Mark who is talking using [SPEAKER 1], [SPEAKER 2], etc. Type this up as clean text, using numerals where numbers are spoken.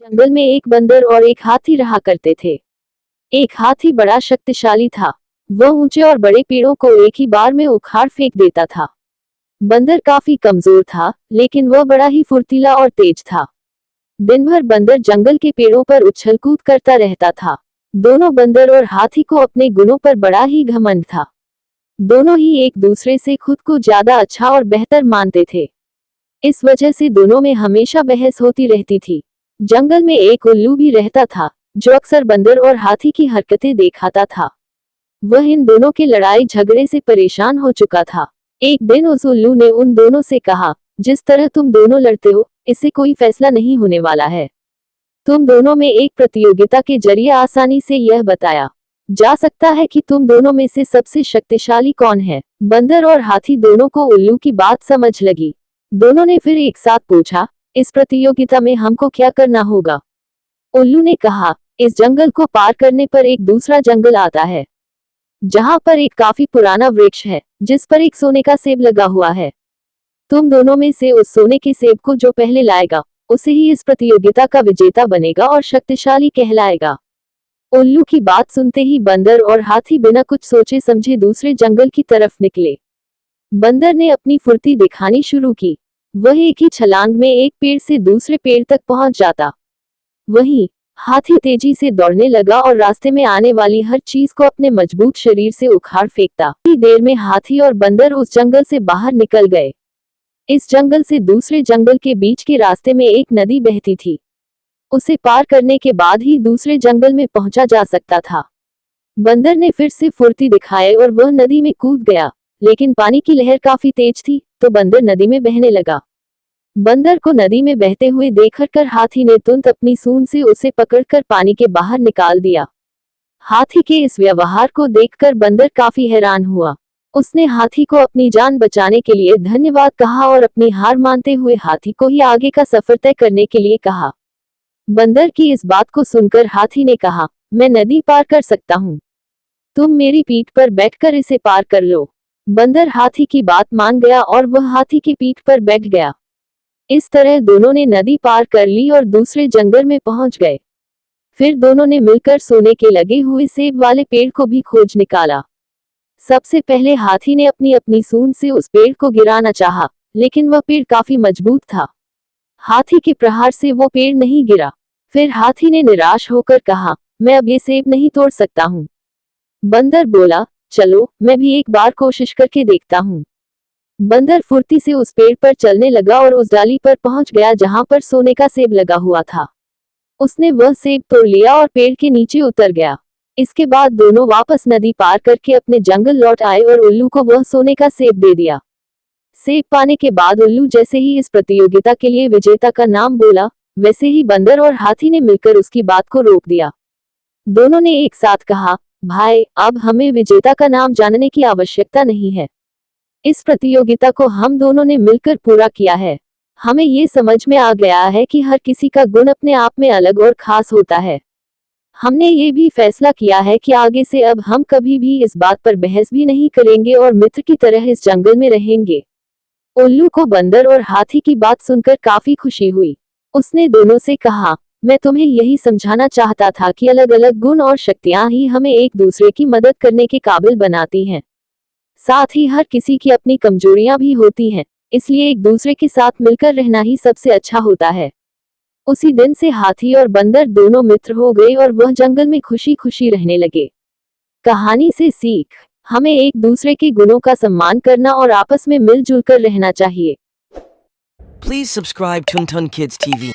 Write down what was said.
[SPEAKER 1] जंगल में एक बंदर और एक हाथी रहा करते थे। एक हाथी बड़ा शक्तिशाली था। वह ऊंचे और बड़े पेड़ों को एक ही बार में उखाड़ फेंक देता था। बंदर काफी कमजोर था, लेकिन वह बड़ा ही फुर्तीला और तेज था। दिन भर बंदर जंगल के पेड़ों पर उछल कूद करता रहता था। दोनों बंदर और हाथी को अपने गुणों पर बड़ा ही घमंड था। दोनों ही एक दूसरे से खुद को ज्यादा अच्छा और बेहतर मानते थे। इस वजह से दोनों में हमेशा बहस होती रहती थी। जंगल में एक उल्लू भी रहता था, जो अक्सर बंदर और हाथी की हरकतें दिखाता था। वह इन दोनों के लड़ाई झगड़े से परेशान हो चुका था। एक दिन उस उल्लू ने उन दोनों से कहा, जिस तरह तुम दोनों लड़ते हो, इससे कोई फैसला नहीं होने वाला है। तुम दोनों में एक प्रतियोगिता के जरिए आसानी से यह बताया जा सकता है कि तुम दोनों में से सबसे शक्तिशाली कौन है। बंदर और हाथी दोनों को उल्लू की बात समझ लगी। दोनों ने फिर एक साथ पूछा, इस प्रतियोगिता में हमको क्या करना होगा? उल्लू ने कहा, इस जंगल को पार करने पर एक दूसरा जंगल आता है, जहां पर एक काफी पुराना वृक्ष है, जिस पर एक सोने का सेब लगा हुआ है। तुम दोनों में से उस सोने के सेब को जो पहले लाएगा, उसे ही इस प्रतियोगिता का विजेता बनेगा और शक्तिशाली कहलाएगा। उल्लू की बात सुनते ही बंदर और हाथी बिना कुछ सोचे समझे दूसरे जंगल की तरफ निकले। बंदर ने अपनी फुर्ती दिखानी शुरू की। वह एक ही छलांग में एक पेड़ से दूसरे पेड़ तक पहुंच जाता। वहीं हाथी तेजी से दौड़ने लगा और रास्ते में आने वाली हर चीज को अपने मजबूत शरीर से उखाड़ फेंकता। थोड़ी देर में हाथी और बंदर उस जंगल से बाहर निकल गए। इस जंगल से दूसरे जंगल के बीच के रास्ते में एक नदी बहती थी। उसे पार करने के बाद ही दूसरे जंगल में पहुंचा जा सकता था। बंदर ने फिर से फुर्ती दिखाई और वह नदी में कूद गया, लेकिन पानी की लहर काफी तेज थी, तो बंदर नदी में बहने लगा। बंदर को नदी में बहते हुए देखकर हाथी ने तुरंत अपनी सूंड से उसे पकड़कर पानी के बाहर निकाल दिया। हाथी के इस व्यवहार को देखकर बंदर काफी हैरान हुआ। उसने हाथी को अपनी जान बचाने के लिए धन्यवाद कहा और अपनी हार मानते हुए हाथी को ही आगे का सफर तय करने के लिए कहा। बंदर की इस बात को सुनकर हाथी ने कहा, मैं नदी पार कर सकता हूँ, तुम मेरी पीठ पर बैठकर इसे पार कर लो। बंदर हाथी की बात मान गया और वह हाथी की पीठ पर बैठ गया। इस तरह दोनों ने नदी पार कर ली और दूसरे जंगल में पहुंच गए। फिर दोनों ने मिलकर सोने के लगे हुए सेब वाले पेड़ को भी खोज निकाला। सबसे पहले हाथी ने अपनी अपनी सूंड से उस पेड़ को गिराना चाहा, लेकिन वह पेड़ काफी मजबूत था। हाथी के प्रहार से वो पेड़ नहीं गिरा। फिर हाथी ने निराश होकर कहा, मैं अब ये सेब नहीं तोड़ सकता हूँ। बंदर बोला, चलो मैं भी एक बार कोशिश करके देखता हूँ। बंदर फुर्ती से उस पेड़ पर चलने लगा और उस डाली पर पहुंच गया जहां पर सोने का सेब लगा हुआ था। उसने वह सेब तोड़ लिया और पेड़ के नीचे उतर गया। इसके बाद दोनों वापस नदी पार करके अपने जंगल लौट आए और उल्लू को वह सोने का सेब दे दिया। सेब पाने के बाद उल्लू जैसे ही इस प्रतियोगिता के लिए विजेता का नाम बोला, वैसे ही बंदर और हाथी ने मिलकर उसकी बात को रोक दिया। दोनों ने एक साथ कहा, भाई, अब हमें विजेता का नाम जानने की आवश्यकता नहीं है। इस प्रतियोगिता को हम दोनों ने मिलकर पूरा किया है। हमें ये समझ में आ गया है कि हर किसी का गुण अपने आप में अलग और खास होता है। हमने ये भी फैसला किया है कि आगे से अब हम कभी भी इस बात पर बहस भी नहीं करेंगे और मित्र की तरह इस जंगल में रहेंगे। उल्लू को बंदर और हाथी की बात सुनकर काफी खुशी हुई। उसने दोनों से कहा, मैं तुम्हें यही समझाना चाहता था कि अलग अलग गुण और शक्तियां ही हमें एक दूसरे की मदद करने के काबिल बनाती हैं। साथ ही हर किसी की अपनी कमजोरियां भी होती हैं, इसलिए एक दूसरे के साथ मिलकर रहना ही सबसे अच्छा होता है। उसी दिन से हाथी और बंदर दोनों मित्र हो गए और वह जंगल में खुशी खुशी रहने लगे। कहानी से सीख, हमें एक दूसरे के गुणों का सम्मान करना और आपस में मिलजुल कर रहना चाहिए।
[SPEAKER 2] Please subscribe Tuntun Kids TV.